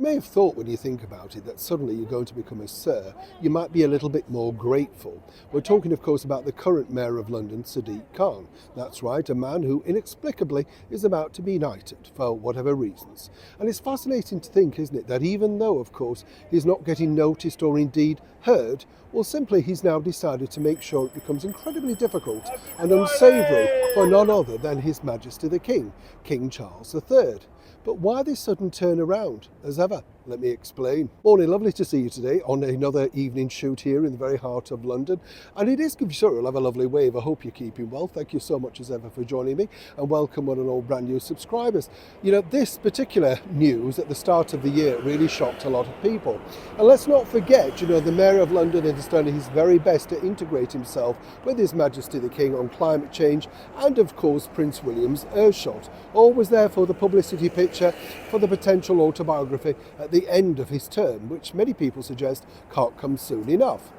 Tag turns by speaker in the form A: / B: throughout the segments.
A: may have thought when you think about it that suddenly you're going to become a Sir. You might be a little bit more grateful. We're talking, of course, about the current Mayor of London, Sadiq Khan. That's right, a man who inexplicably is about to be knighted for whatever reasons. And it's fascinating to think, isn't it, that even though, of course, he's not getting noticed or indeed heard, well, simply he's now decided to make sure it becomes incredibly difficult and unsavoury for none other than His Majesty the King, King Charles III. But why this sudden turnaround? As ever, let me explain. Morning, lovely to see you today on another evening shoot here in the very heart of London. And it is give you sure you'll have a lovely wave. I hope you're keeping well. Thank you so much as ever for joining me, and welcome one and all brand new subscribers. You know, this particular news at the start of the year really shocked a lot of people. And let's not forget, you know, the Mayor of London is done his very best to integrate himself with His Majesty the King on climate change and, of course, Prince William's Earthshot. Always there for the publicity picture, for the potential autobiography at the end of his term, which many people suggest can't come soon enough.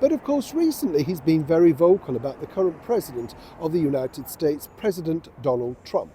A: But of course, recently he's been very vocal about the current President of the United States, President Donald Trump.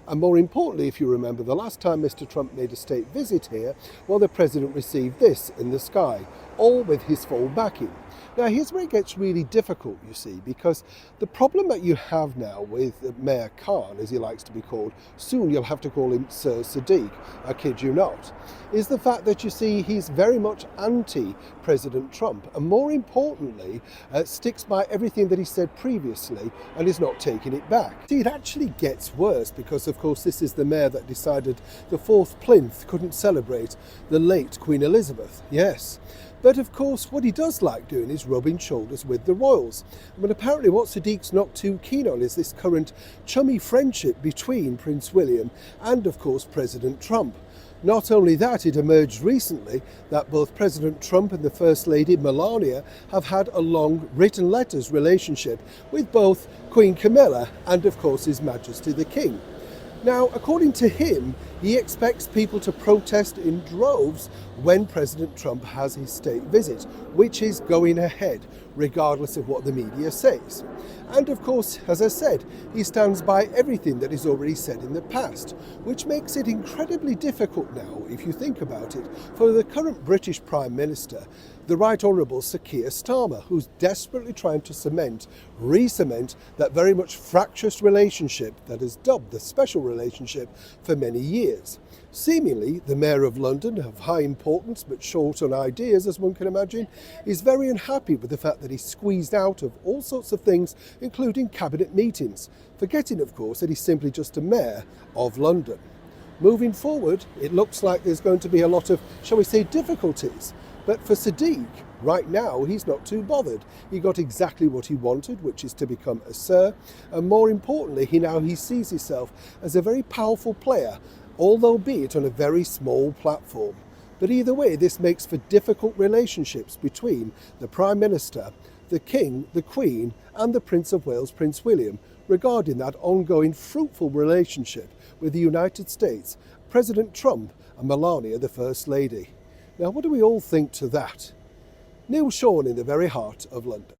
A: And more importantly, if you remember, the last time Mr. Trump made a state visit here, well, the President received this in the sky, all with his full backing. Now, here's where it gets really difficult, you see, because the problem that you have now with Mayor Khan, as he likes to be called, soon you'll have to call him Sir Sadiq, I kid you not, is the fact that, you see, he's very much anti-President Trump, and more importantly, sticks by everything that he said previously and is not taking it back. See, it actually gets worse because, of course, this is the mayor that decided the fourth plinth couldn't celebrate the late Queen Elizabeth. Yes. But of course, what he does like doing is rubbing shoulders with the royals. But apparently what Sadiq's not too keen on is this current chummy friendship between Prince William and, of course, President Trump. Not only that, it emerged recently that both President Trump and the First Lady Melania have had a long written letters relationship with both Queen Camilla and, of course, His Majesty the King. Now, according to him, he expects people to protest in droves when President Trump has his state visit, which is going ahead, regardless of what the media says. And of course, as I said, he stands by everything that he's already said in the past, which makes it incredibly difficult now, if you think about it, for the current British Prime Minister, the Right Honourable Sir Keir Starmer, who's desperately trying to re-cement that very much fractious relationship that is dubbed the special relationship for many years. Seemingly, the Mayor of London, of high importance but short on ideas, as one can imagine, is very unhappy with the fact that he's squeezed out of all sorts of things, including cabinet meetings, forgetting, of course, that he's simply just a Mayor of London. Moving forward, it looks like there's going to be a lot of, shall we say, difficulties. But for Sadiq, right now, he's not too bothered. He got exactly what he wanted, which is to become a Sir. And more importantly, he sees himself as a very powerful player, although be it on a very small platform. But either way, this makes for difficult relationships between the Prime Minister, the King, the Queen, and the Prince of Wales, Prince William, regarding that ongoing fruitful relationship with the United States, President Trump and Melania, the First Lady. Now, what do we all think to that? Neil Sean in the very heart of London.